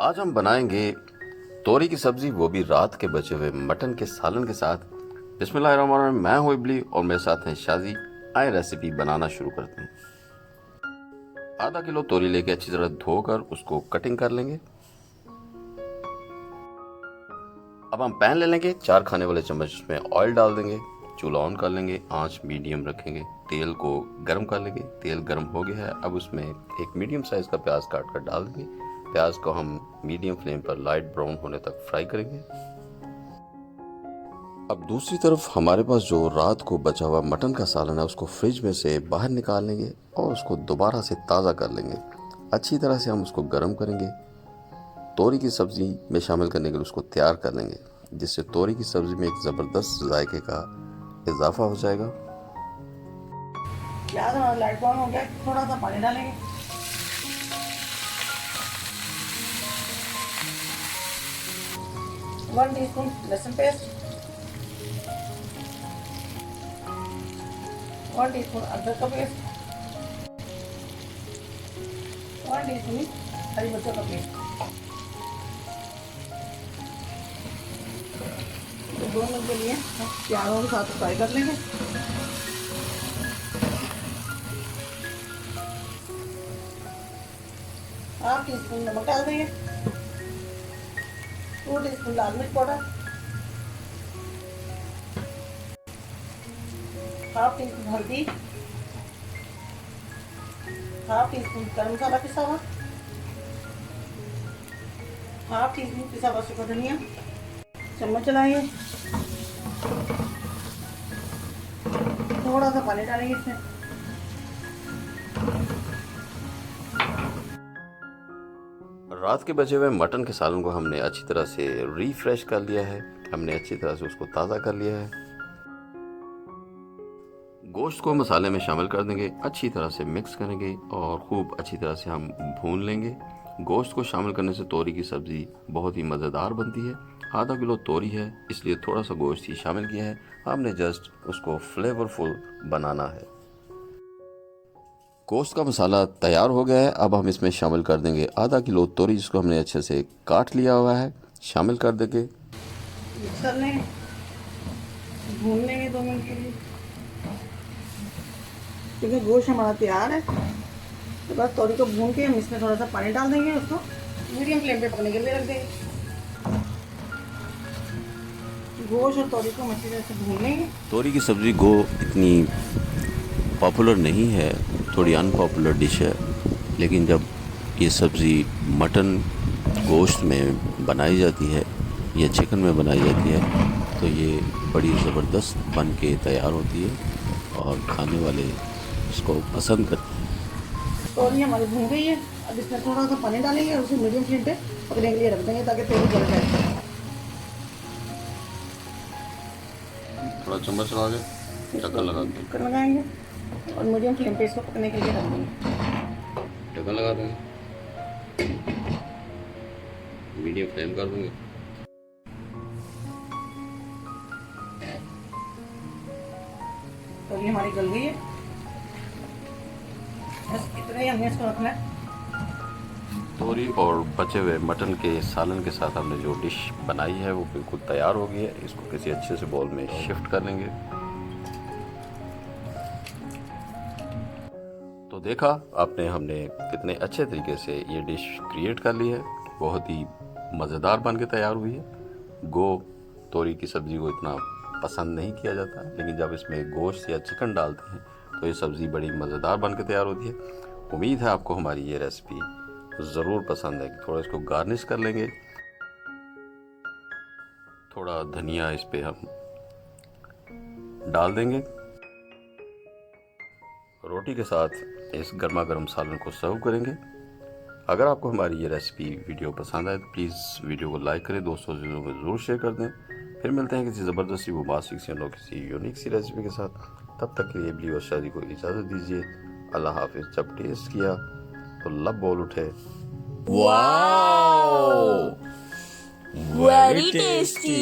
आज हम बनाएंगे तोरी की सब्जी, वो भी रात के बचे हुए मटन के सालन के साथ। बिस्मिल्लाहिर्रहमानिर्रहीम। मैं हूँ इबली और मेरे साथ हैं शाजी। आए रेसिपी बनाना शुरू करते हैं। आधा किलो तोरी लेके अच्छी तरह धोकर उसको कटिंग कर लेंगे। अब हम पैन ले लेंगे, 4 खाने वाले चम्मच उसमें ऑयल डाल देंगे। चूल्हा ऑन कर लेंगे, आंच मीडियम रखेंगे। तेल को गर्म कर लेंगे। तेल गर्म हो गया है, अब उसमें एक मीडियम साइज का प्याज काट कर डाल देंगे। प्याज को हम मीडियम फ्लेम पर लाइट ब्राउन होने तक फ्राई करेंगे। अब दूसरी तरफ हमारे पास जो रात को बचा हुआ मटन का सालन है, उसको फ्रिज में से बाहर निकाल लेंगे और उसको दोबारा से ताज़ा कर लेंगे। अच्छी तरह से हम उसको गर्म करेंगे। तोरी की सब्ज़ी में शामिल करने के लिए उसको तैयार कर लेंगे, जिससे तोरी की सब्ज़ी में एक ज़बरदस्त जायके का इजाफा हो जाएगा। प्याज हमारा लाइट ब्राउन हो गया, थोड़ा सा पानी डालेंगे। वन टीस्पून लहसुन पेस्ट, 1 टीस्पून अदरक का पेस्ट, 1 टीस्पून हरी मिर्चों का पेस्ट। तो 2 मिनट के लिए हम प्याजों के साथ फ्राई कर लेंगे। हाफ टीस्पून नमक डाल देंगे, 2 टीस्पून लाल मिर्च पाउडर, हाफ टीस्पून हल्दी, हाफ टीस्पून गरम मसाला पिसा हुआ, हाफ टीस्पून पिसा हुआ सूखा धनिया। चम्मच चलाएंगे, थोड़ा सा पानी डालेंगे इसमें। रात के बचे हुए मटन के सालन को हमने अच्छी तरह से रिफ्रेश कर लिया है। हमने अच्छी तरह से उसको ताज़ा कर लिया है। गोश्त को मसाले में शामिल कर देंगे, अच्छी तरह से मिक्स करेंगे और खूब अच्छी तरह से हम भून लेंगे। गोश्त को शामिल करने से तोरी की सब्ज़ी बहुत ही मज़ेदार बनती है। आधा किलो तोरी है, इसलिए थोड़ा सा गोश्त ही शामिल किया है। हमने जस्ट उसको फ्लेवरफुल बनाना है। गोश्त का मसाला तैयार हो गया है। अब हम इसमें शामिल कर देंगे आधा किलो तोरी, जिसको हमने अच्छे से काट लिया हुआ है। शामिल कर देंगे, मिक्स कर लेंगे, भून लेंगे 2 मिनट के लिए। क्योंकि गोश्त हमारा तैयार है, तो बस तोरी को भून के हम इसमें थोड़ा सा पानी डाल देंगे, उसको मीडियम फ्लेम पे पकने के लिए रख देंगे। गोश्त और तोरी को अच्छी तरह से भून लेंगे। तोरी की सब्ज़ी गो इतनी पॉपुलर नहीं है, थोड़ी अनपॉपुलर डिश है, लेकिन जब ये सब्ज़ी मटन गोश्त में बनाई जाती है या चिकन में बनाई जाती है तो ये बड़ी ज़बरदस्त बन के तैयार होती है और खाने वाले इसको पसंद करते हैं। तोरी हमारी भून गई है, अब इसमें थोड़ा सा पानी डालेंगे और उसे मीडियम फ्लेम पे पकने के लिए रख देंगे ताकि तोरी जल जाए। थोड़ा चम्मच लगा के ढक्कन लगा देंगे। ढक्कन लगाएंगे और मीडियम फ्लेम पे इसको पकने के लिए रख देंगे। ढक्कन लगा देंगे, मीडियम फ्लेम कर देंगे। तोरी हमारी गल गई है, बस इतना ही हमने इसको रखना है। तोरी और बचे हुए मटन के सालन के साथ हमने जो डिश बनाई है वो बिल्कुल तैयार हो गई है। इसको किसी अच्छे से बाउल में शिफ्ट कर लेंगे। तो देखा आपने, हमने कितने अच्छे तरीके से ये डिश क्रिएट कर ली है। बहुत ही मज़ेदार बन के तैयार हुई है। तोरी की सब्ज़ी को इतना पसंद नहीं किया जाता, लेकिन जब इसमें गोश्त या चिकन डालते हैं तो ये सब्ज़ी बड़ी मज़ेदार बन के तैयार होती है। उम्मीद है आपको हमारी ये रेसिपी ज़रूर पसंद है। थोड़ा इसको गार्निश कर लेंगे, थोड़ा धनिया इस पे हम डाल देंगे। रोटी के साथ इस गर्मा गर्म सालन को सर्व करेंगे। अगर आपको हमारी ये रेसिपी वीडियो पसंद आए तो प्लीज़ वीडियो को लाइक करें, दोस्तों को ज़रूर शेयर कर दें। फिर मिलते हैं किसी ज़बरदस्ती वो बासिक सी और किसी यूनिक सी रेसिपी के साथ। तब तक के लिए इबली और शादी को इजाज़त दीजिए। अल्लाह हाफिज़। जब टेस्ट किया तो लब बोल उठे, वाओ, वेरी टेस्टी।